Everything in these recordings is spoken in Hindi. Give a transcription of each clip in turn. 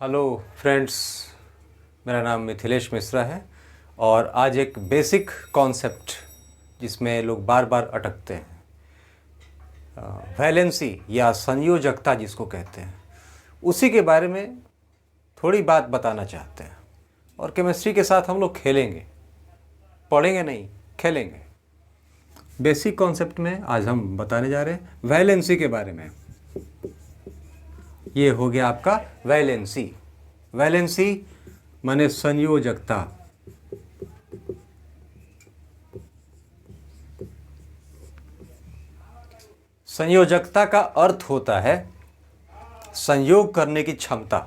हेलो फ्रेंड्स, मेरा नाम मिथिलेश मिश्रा है और आज एक बेसिक कॉन्सेप्ट जिसमें लोग बार बार अटकते हैं, वैलेंसी या संयोजकता जिसको कहते हैं, उसी के बारे में थोड़ी बात बताना चाहते हैं। और केमिस्ट्री के साथ हम लोग खेलेंगे, पढ़ेंगे नहीं, खेलेंगे। बेसिक कॉन्सेप्ट में आज हम बताने जा रहे हैं वैलेंसी के बारे में। ये हो गया आपका वैलेंसी। वैलेंसी माने संयोजकता। संयोजकता का अर्थ होता है संयोग करने की क्षमता।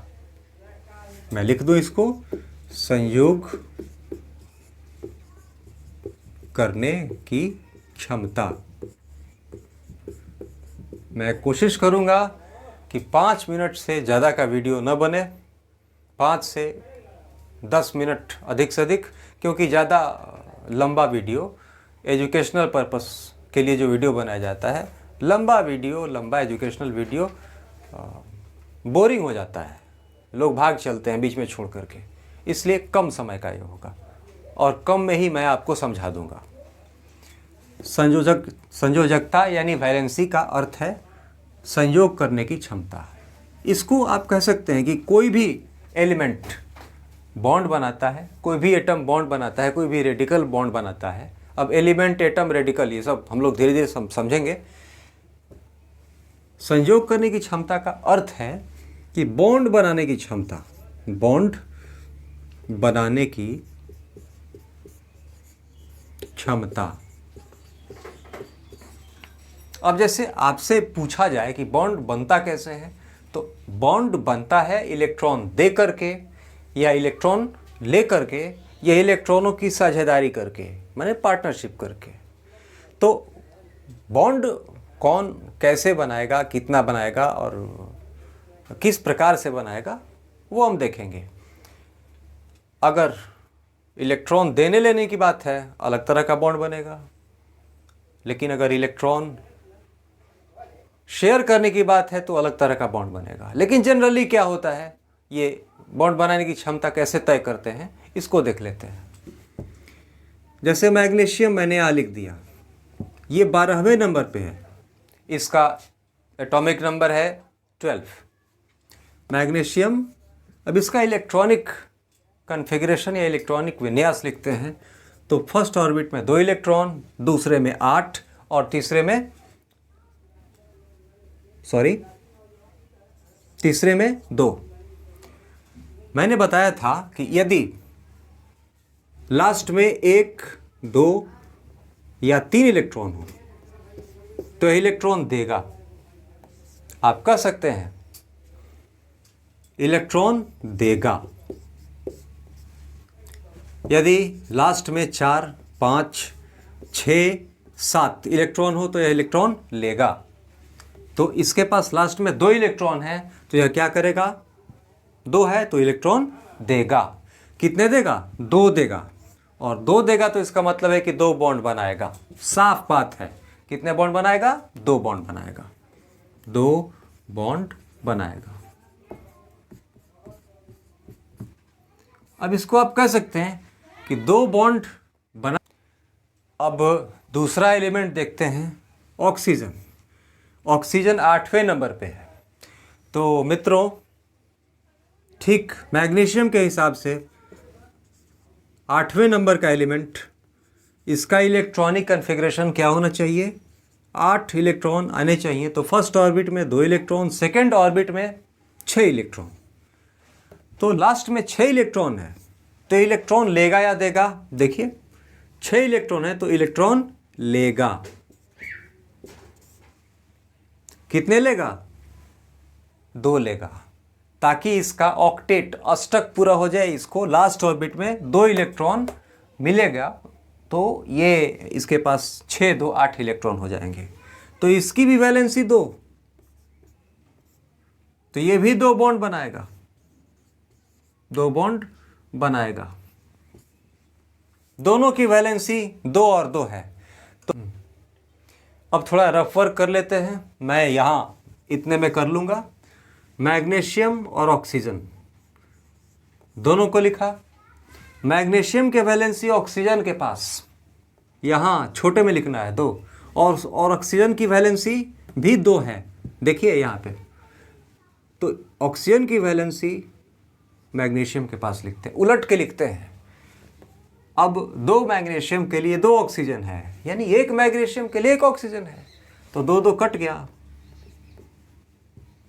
मैं लिख दूं इसको, संयोग करने की क्षमता। मैं कोशिश करूंगा कि 5 मिनट से ज़्यादा का वीडियो न बने, 5 से 10 मिनट अधिक से अधिक, क्योंकि ज़्यादा लंबा वीडियो, एजुकेशनल पर्पस के लिए जो वीडियो बनाया जाता है, लंबा वीडियो, लंबा एजुकेशनल वीडियो बोरिंग हो जाता है, लोग भाग चलते हैं बीच में छोड़ करके। इसलिए कम समय का ये होगा और कम में ही मैं आपको समझा दूंगा। संयोजकता यानी वैलेंसी का अर्थ है संयोग करने की क्षमता। इसको आप कह सकते हैं कि कोई भी एलिमेंट बॉन्ड बनाता है, कोई भी एटम बॉन्ड बनाता है, कोई भी रेडिकल बॉन्ड बनाता है। अब एलिमेंट, एटम, रेडिकल, ये सब हम लोग धीरे धीरे समझेंगे। संयोग करने की क्षमता का अर्थ है कि बॉन्ड बनाने की क्षमता, बॉन्ड बनाने की क्षमता। अब जैसे आपसे पूछा जाए कि बॉन्ड बनता कैसे है, तो बॉन्ड बनता है इलेक्ट्रॉन दे करके या इलेक्ट्रॉन ले करके या इलेक्ट्रॉनों की साझेदारी करके, माने पार्टनरशिप करके। तो बॉन्ड कौन कैसे बनाएगा, कितना बनाएगा और किस प्रकार से बनाएगा, वो हम देखेंगे। अगर इलेक्ट्रॉन देने लेने की बात है, अलग तरह का बॉन्ड बनेगा। लेकिन अगर इलेक्ट्रॉन शेयर करने की बात है तो अलग तरह का बॉन्ड बनेगा। लेकिन जनरली क्या होता है, ये बॉन्ड बनाने की क्षमता कैसे तय करते हैं, इसको देख लेते हैं। जैसे मैग्नीशियम मैंने यहाँ लिख दिया, ये 12वें नंबर पे है, इसका एटॉमिक नंबर है 12 मैग्नीशियम। अब इसका इलेक्ट्रॉनिक कन्फिग्रेशन या इलेक्ट्रॉनिक विन्यास लिखते हैं तो फर्स्ट ऑर्बिट में 2 इलेक्ट्रॉन, दूसरे में 8 और तीसरे में 2। मैंने बताया था कि यदि लास्ट में 1, 2 या 3 इलेक्ट्रॉन हो तो इलेक्ट्रॉन देगा। आप कह सकते हैं इलेक्ट्रॉन देगा। यदि लास्ट में 4, 5, 6, 7 इलेक्ट्रॉन हो तो यह इलेक्ट्रॉन लेगा। तो इसके पास लास्ट में 2 इलेक्ट्रॉन है तो यह क्या करेगा, 2 है तो इलेक्ट्रॉन देगा। कितने देगा, 2 देगा। और 2 देगा तो इसका मतलब है कि 2 बॉन्ड बनाएगा। साफ बात है। कितने बॉन्ड बनाएगा, 2 बॉन्ड बनाएगा। 2 बॉन्ड बनाएगा। अब इसको आप कह सकते हैं कि 2 बॉन्ड बना। अब दूसरा एलिमेंट देखते हैं, ऑक्सीजन। ऑक्सीजन 8वें नंबर पे है। तो मित्रों, ठीक मैग्नीशियम के हिसाब से 8वें नंबर का एलिमेंट, इसका इलेक्ट्रॉनिक कन्फिग्रेशन क्या होना चाहिए, 8 इलेक्ट्रॉन आने चाहिए। तो फर्स्ट ऑर्बिट में 2 इलेक्ट्रॉन, सेकेंड ऑर्बिट में 6 इलेक्ट्रॉन। तो लास्ट में 6 इलेक्ट्रॉन है तो इलेक्ट्रॉन लेगा या देगा। देखिए 6 इलेक्ट्रॉन है तो इलेक्ट्रॉन लेगा। कितने लेगा, 2 लेगा, ताकि इसका ऑक्टेट, अष्टक पूरा हो जाए। इसको लास्ट ऑर्बिट में 2 इलेक्ट्रॉन मिलेगा तो ये इसके पास 6, 2, 8 इलेक्ट्रॉन हो जाएंगे। तो इसकी भी वैलेंसी 2, तो ये भी 2 बॉन्ड बनाएगा, 2 बॉन्ड बनाएगा। दोनों की वैलेंसी 2 और 2 है। तो अब थोड़ा रफ वर्क कर लेते हैं। मैं यहाँ इतने में कर लूँगा। मैग्नीशियम और ऑक्सीजन दोनों को लिखा। मैग्नीशियम के वैलेंसी ऑक्सीजन के पास, यहाँ छोटे में लिखना है 2, और ऑक्सीजन की वैलेंसी भी 2 है, देखिए यहाँ पे। तो ऑक्सीजन की वैलेंसी मैग्नीशियम के पास लिखते हैं, उलट के लिखते हैं। अब 2 मैग्नीशियम के लिए 2 ऑक्सीजन है, यानी 1 मैग्नीशियम के लिए 1 ऑक्सीजन है, तो 2 कट गया।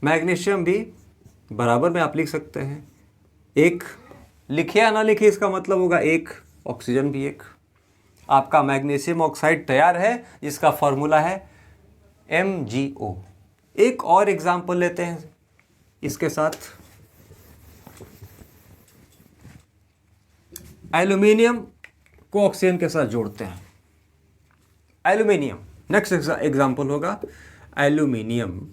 मैग्नीशियम भी बराबर में आप लिख सकते हैं, 1 लिखे या ना लिखे इसका मतलब होगा 1, ऑक्सीजन भी 1। आपका मैग्नीशियम ऑक्साइड तैयार है, जिसका फॉर्मूला है MgO। एक और एग्जाम्पल लेते हैं इसके साथ। एल्यूमिनियम को ऑक्सीजन के साथ जोड़ते हैं। एल्यूमिनियम, नेक्स्ट एग्जाम्पल होगा एल्यूमिनियम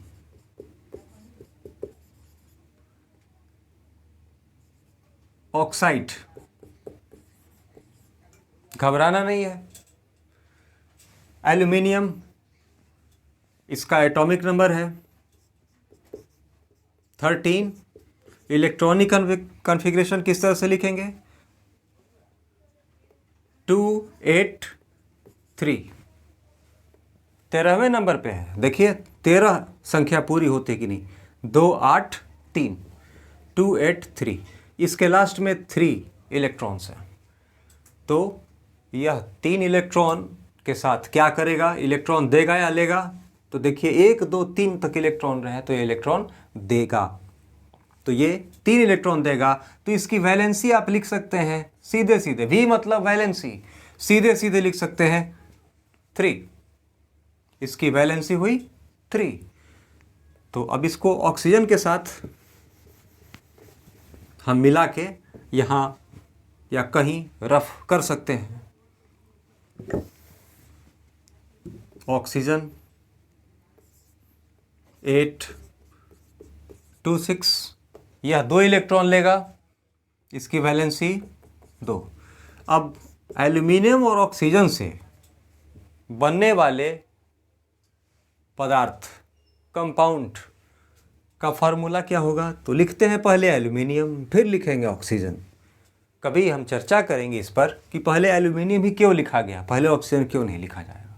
ऑक्साइड। घबराना नहीं है। एल्यूमिनियम, इसका एटॉमिक नंबर है 13। इलेक्ट्रॉनिक कॉन्फ़िगरेशन किस तरह से लिखेंगे? 283। 13वें नंबर पे है, देखिए 13 संख्या पूरी होती कि नहीं, 283, 283। इसके लास्ट में 3 इलेक्ट्रॉन्स हैं, तो यह 3 इलेक्ट्रॉन के साथ क्या करेगा? इलेक्ट्रॉन देगा या लेगा? तो देखिए 1 2 3 तक इलेक्ट्रॉन रहे तो ये इलेक्ट्रॉन देगा, तो ये 3 इलेक्ट्रॉन देगा। तो इसकी वैलेंसी आप लिख सकते हैं सीधे सीधे, V मतलब वैलेंसी, सीधे सीधे लिख सकते हैं 3। इसकी वैलेंसी हुई 3। तो अब इसको ऑक्सीजन के साथ हम मिला के यहाँ या कहीं रफ कर सकते हैं। ऑक्सीजन 826, यह 2 इलेक्ट्रॉन लेगा, इसकी वैलेंसी 2। अब एल्यूमिनियम और ऑक्सीजन से बनने वाले पदार्थ, कंपाउंड का फार्मूला क्या होगा? तो लिखते हैं पहले एल्यूमिनियम, फिर लिखेंगे ऑक्सीजन। कभी हम चर्चा करेंगे इस पर कि पहले एल्यूमिनियम ही क्यों लिखा गया, पहले ऑक्सीजन क्यों नहीं लिखा जाएगा।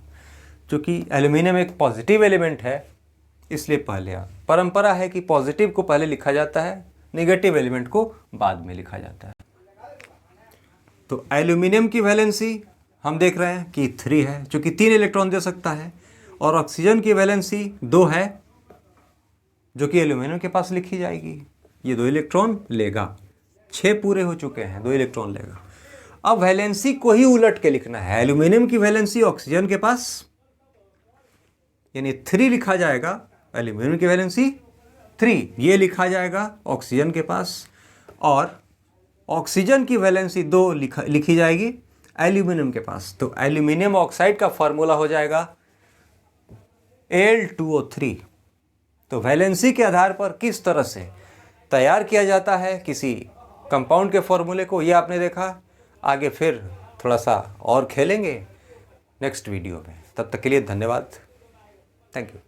क्योंकि एल्यूमिनियम एक पॉजिटिव एलिमेंट है, इसलिए पहले परंपरा है कि पॉजिटिव को पहले लिखा जाता है, नेगेटिव एलिमेंट को बाद में लिखा जाता है। तो एल्यूमिनियम की वैलेंसी हम देख रहे हैं कि 3 है, क्योंकि 3 इलेक्ट्रॉन दे सकता है, और ऑक्सीजन की वैलेंसी 2 है, जो कि एल्यूमिनियम के पास लिखी जाएगी। ये 2 इलेक्ट्रॉन लेगा, 6 पूरे हो चुके हैं, 2 इलेक्ट्रॉन लेगा। अब वैलेंसी को ही उलट के लिखना है। एल्यूमिनियम की वैलेंसी ऑक्सीजन के पास यानी 3 लिखा जाएगा, एल्यूमिनियम की वैलेंसी 3 ये लिखा जाएगा ऑक्सीजन के पास, और ऑक्सीजन की वैलेंसी 2 लिखी जाएगी एल्यूमिनियम के पास। तो एल्यूमिनियम ऑक्साइड का फॉर्मूला हो जाएगा Al2O3। तो वैलेंसी के आधार पर किस तरह से तैयार किया जाता है किसी कंपाउंड के फॉर्मूले को, ये आपने देखा। आगे फिर थोड़ा सा और खेलेंगे नेक्स्ट वीडियो में। तब तक के लिए धन्यवाद, थैंक यू।